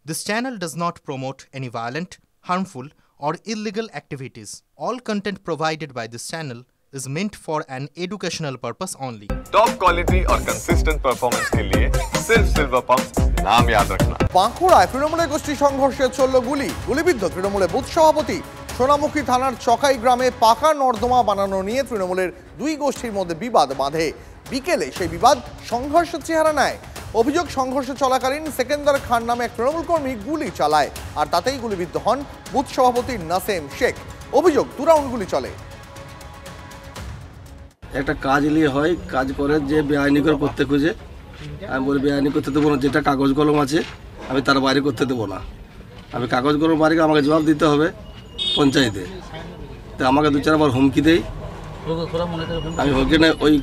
This channel does not promote any violent, harmful, or illegal activities. All content provided by this channel is meant for an educational purpose only. Top quality और consistent performance के लिए सिर्फ silver pump नाम याद रखना। বাঁকুড়ায় তৃণমূলের গোষ্ঠী সংঘর্ষে চলল গুলিবিদ্ধ তৃণমূলের বুথ সভাপতি। সোনামুখী থানার চকাই গ্রামে পাকা নর্দমা বানানো নিয়ে তৃণমূলের দুই গোষ্ঠীর মধ্যে বিবাদ বাঁধে। বিকেলে সেই বিবাদ সংঘর্ষের চেহারা নেয়। অভিযোগ, সংঘর্ষ চলাকালীন সেকেন্দার খান নামে এক তৃণমূল কর্মী গুলি চালায়, আর তাতেই গুলিবিদ্ধ হন বুথ সভাপতি নাসেম শেখ। অভিযোগ, 2 রাউন্ড গুলি চলে। একটা কাজ নিয়ে হয়, কাজ করে যে বেআইনি করে করতে খুঁজে, আমি বলি বেআইনি করতে দেবো না, যেটা কাগজ কলম আছে আমি তার বাইরে করতে দেবো না। আমি কাগজ কলম বাইরে আমাকে জবাব দিতে হবে পঞ্চায়েতে। তো আমাকে 2-4 বার হুমকি দেয়। আমি ওখানে ওই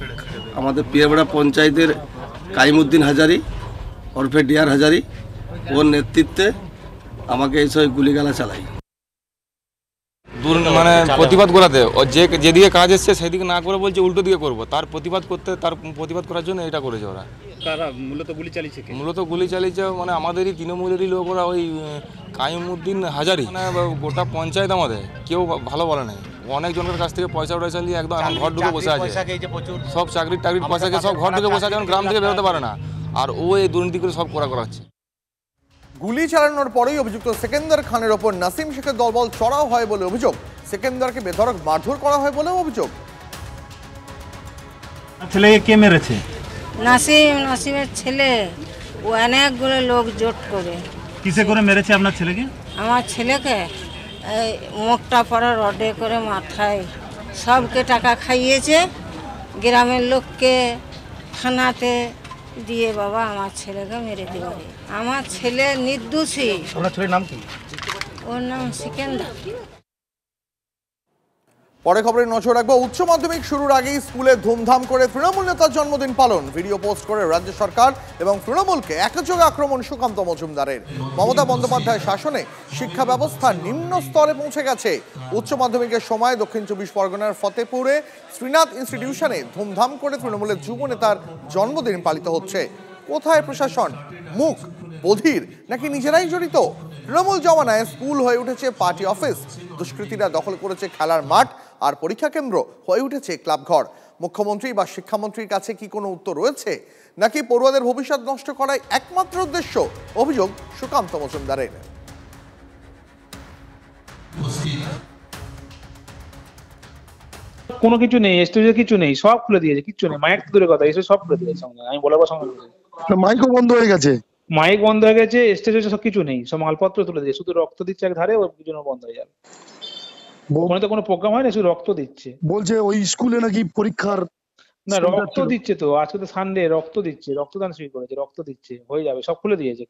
আমাদের পিয়াবেড়া পঞ্চায়েতের কাইমুদ্দিন হাজারি ওরফে ডিআর হাজারি, ওর নেতৃত্বে আমাকে এইসব গুলিগালা চালাই। মানে প্রতিবাদ করাতে যেদিকে কাজ এসছে সেদিকে না করে বলছে উল্টো দিকে করবো, তার প্রতিবাদ করার জন্য এটা করেছে ওরা। কারা মূলত গুলি চালিয়েছে? গুলি চালিয়েছে মানে আমাদেরই তৃণমূলেরই লোক, ওরা ওই কাইমুদ্দিন হাজারি। মানে গোটা পঞ্চায়েত আমাদের কেউ ভালো বলে নাই। অনেকজনের কাছ থেকে পয়সা চালিয়ে একদম এখন ঘর ঢুকে বসে আছে। সব চাকরির পয়সাকে সব ঘর ঢুকে বসে আছে, এখন গ্রাম থেকে বেরোতে পারে না। আর ও এই দুর্নীতি করে সব করাচ্ছে। গুলি চালানোর পরেই অভিযুক্ত সেকেন্দার খানের ওপর নাসিম শেখের দলবল চড়াও হয় বলে অভিযোগ। সেকেন্দারকে বেধড়ক মারধর করা হয় বলেও অভিযোগ। ছেলেকে কে মেরেছে? নাসিমের ছেলে। ও অনেকগুলো লোক জোট করে। কিসে করে মেরেছে আপনার ছেলেকে? আমার ছেলেকে এই মুখটা পরে রডে করে মাথায় সবকে টাকা খাইয়েছে, গ্রামের লোককে থানাতে দিয়ে বাবা আমার ছেলেকে মেরে দেবে। আমার ছেলে নির্দোষী। আপনার ছেলের নাম কি? ওর নাম সেকেন্দার। পরে খবরে নজর রাখবো। উচ্চ মাধ্যমিক শুরুর আগেই স্কুলে ধুমধাম করে তৃণমূল নেতার জন্মদিন পালন। ভিডিও পোস্ট করে রাজ্য সরকার এবং তৃণমূলকে একযোগে আক্রমণ সুকান্ত মজুমদারের। মমতা বন্দ্যোপাধ্যায়ের শাসনে শিক্ষা ব্যবস্থা নিম্ন স্তরে পৌঁছে গেছে। উচ্চ মাধ্যমিকের সময় দক্ষিণ 24 পরগনার ফতেপুরে শ্রীনাথ ইনস্টিটিউশনে ধুমধাম করে তৃণমূলের যুব নেতার জন্মদিন পালিত হচ্ছে। কোথায় প্রশাসন? মুখ বধির নাকি নিজেরাই জড়িত? তৃণমূল জমানায় স্কুল হয়ে উঠেছে পার্টি অফিস, দুষ্কৃতীরা দখল করেছে খেলার মাঠ, আর পরীক্ষা কেন্দ্র হয়ে উঠেছে ক্লাবঘর। মুখ্যমন্ত্রী বা শিক্ষামন্ত্রীর কাছে কি কোনো উত্তর রয়েছে, নাকি পড়ুয়াদের ভবিষ্যৎ নষ্ট করাই একমাত্র উদ্দেশ্য? অভিযোগ সুকান্ত মজুমদারের। কোনো কিছু নেই, স্টেজে কিছু নেই, সব খুলে দিয়েছে, কিচ্ছু নেই। মাইক দূরে কথা, এসে সব খুলে দিয়েছে। আমি বলার সঙ্গে মাইকও বন্ধ হয়ে গেছে, মাইক বন্ধ হয়ে গেছে, স্টেজে সব কিছু নেই, সব মালপত্র তুলে দিয়েছে, শুধু রক্ত দিচ্ছে এক ধারে, ওর পিছনে বন্ধ হয়ে যাবে। ওখানে তো কোনো প্রোগ্রাম হয় না, শুধু রক্ত দিচ্ছে। বলছে ওই স্কুলে নাকি পরীক্ষার না, রক্ত দিচ্ছে তো, আজকে তো সানডে, রক্ত দিচ্ছে, রক্তদান শিবির করেছে, রক্ত দিচ্ছে, হয়ে যাবে, সব খুলে দিয়েছে।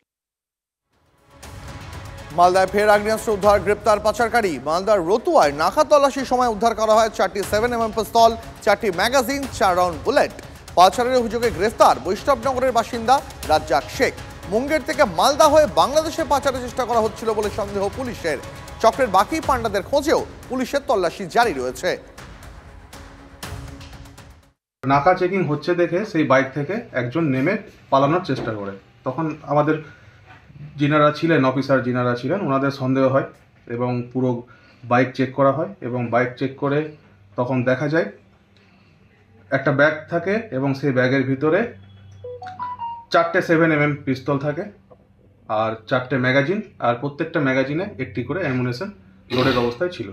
মালদায় ফের আগ্নেয়াস্ত্র উদ্ধার, গ্রেপ্তার পাচারকারী। মালদার রতুয়ায় নাকা তল্লাশির সময় উদ্ধার করা হয় 4টি 7mm পিস্তল, 4টি ম্যাগাজিন, 4 রাউন্ড বুলেট। পাচারের অভিযোগে গ্রেফতার বৈষ্ণবনগরের বাসিন্দা রাজ্জাক শেখ। মুঙ্গের থেকে মালদা হয়ে বাংলাদেশে পাচারের চেষ্টা করা হচ্ছিল বলে সন্দেহ পুলিশের। চক্রের বাকি পান্ডাদের খোঁজেও পুলিশের তল্লাশি জারি রয়েছে। নাকা চেকিং হচ্ছে দেখে সেই বাইক থেকে একজন নেমে পালানোর চেষ্টা করে। তখন আমাদের যিনারা ছিলেন, অফিসার যিনারা ছিলেন, ওনাদের সন্দেহ হয় এবং পুরো বাইক চেক করা হয়। এবং বাইক চেক করে তখন দেখা যায় একটা ব্যাগ থাকে এবং সেই ব্যাগের ভিতরে 4টে 7mm পিস্তল থাকে আর 4টে ম্যাগাজিন, আর প্রত্যেকটা ম্যাগাজিনে একটি করে অ্যামুনেশন লোডের অবস্থায় ছিল।